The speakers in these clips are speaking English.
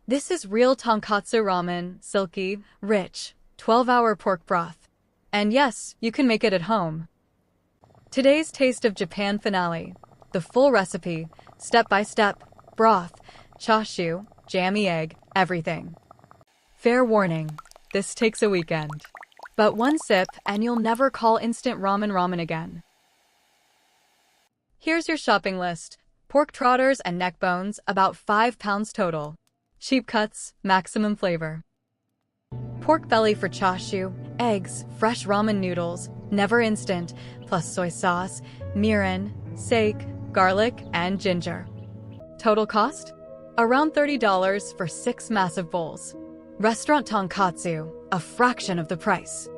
This is real Tonkotsu Ramen, silky, rich, 12-hour pork broth. And yes, you can make it at home. Today's Taste of Japan finale. The full recipe, step-by-step, broth, chashu, jammy egg, everything. Fair warning, this takes a weekend. But one sip and you'll never call instant ramen again. Here's your shopping list. Pork trotters and neck bones, about 5 pounds total. Cheap cuts, maximum flavor. Pork belly for chashu, eggs, fresh ramen noodles, never instant, plus soy sauce, mirin, sake, garlic, and ginger. Total cost? Around $30 for 6 massive bowls. Restaurant tonkotsu, a fraction of the price.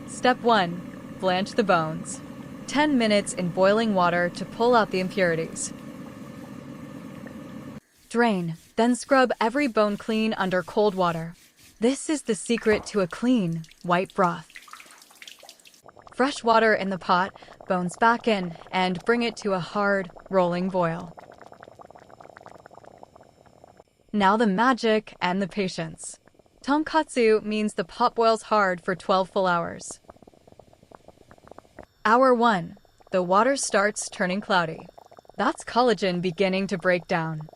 Step 1. Blanch the bones. 10 minutes in boiling water to pull out the impurities. Drain, then scrub every bone clean under cold water. This is the secret to a clean, white broth. Fresh water in the pot, bones back in, and bring it to a hard, rolling boil. Now the magic and the patience. Tonkotsu means the pot boils hard for 12 full hours. Hour 1. The water starts turning cloudy. That's collagen beginning to break down.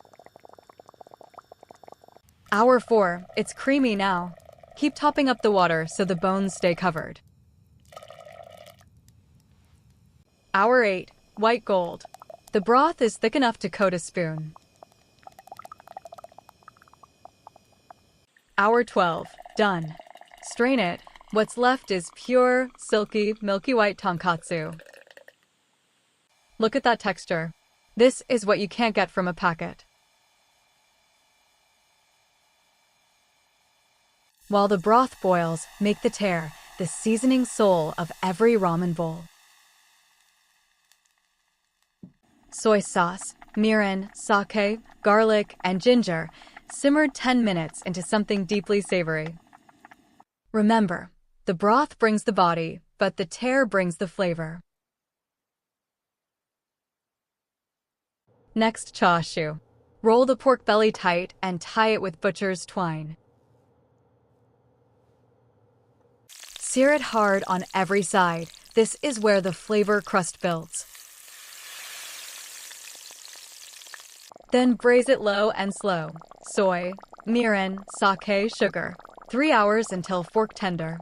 Hour 4. It's creamy now. Keep topping up the water so the bones stay covered. Hour 8. White gold. The broth is thick enough to coat a spoon. Hour 12. Done. Strain it. What's left is pure, silky, milky white tonkotsu. Look at that texture. This is what you can't get from a packet. While the broth boils, make the tare, the seasoning soul of every ramen bowl. Soy sauce, mirin, sake, garlic, and ginger, simmered 10 minutes into something deeply savory. Remember, the broth brings the body, but the tare brings the flavor. Next, chashu. Roll the pork belly tight and tie it with butcher's twine. Sear it hard on every side. This is where the flavor crust builds. Then braise it low and slow. Soy, mirin, sake, sugar. 3 hours until fork tender.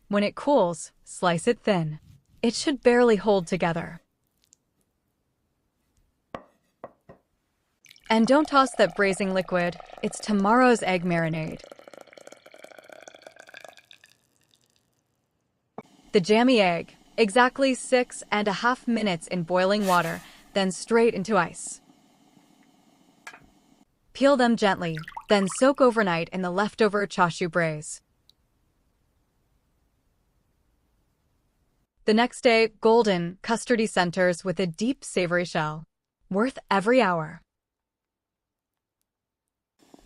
When it cools, slice it thin. It should barely hold together. And don't toss that braising liquid. It's tomorrow's egg marinade. The jammy egg, exactly 6.5 minutes in boiling water, then straight into ice. Peel them gently, then soak overnight in the leftover chashu braise. The next day, golden, custardy centers with a deep, savory shell. Worth every hour.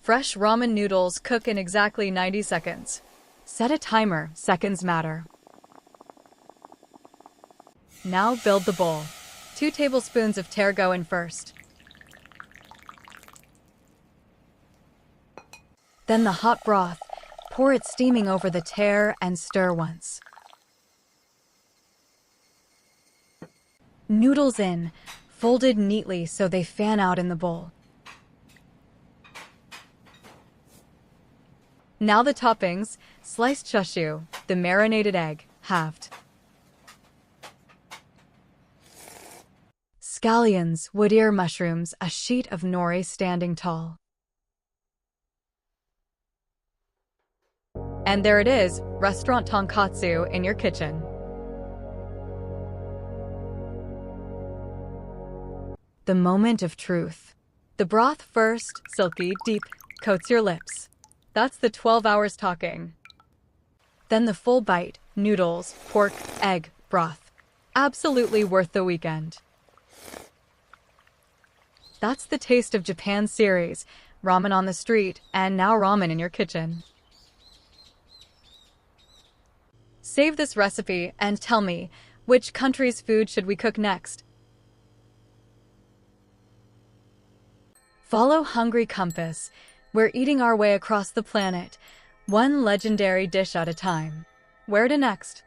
Fresh ramen noodles cook in exactly 90 seconds. Set a timer, seconds matter. Now build the bowl. 2 tablespoons of tare go in first. Then the hot broth. Pour it steaming over the tare and stir once. Noodles in, folded neatly so they fan out in the bowl. Now the toppings, sliced chashu, the marinated egg, halved. Scallions, wood ear mushrooms, a sheet of nori standing tall. And there it is, restaurant tonkotsu in your kitchen. The moment of truth. The broth first, silky, deep, coats your lips. That's the 12 hours talking. Then the full bite, noodles, pork, egg, broth. Absolutely worth the weekend. That's the Taste of Japan series, ramen on the street, and now ramen in your kitchen. Save this recipe and tell me, which country's food should we cook next? Follow Hungry Compass. We're eating our way across the planet, one legendary dish at a time. Where to next?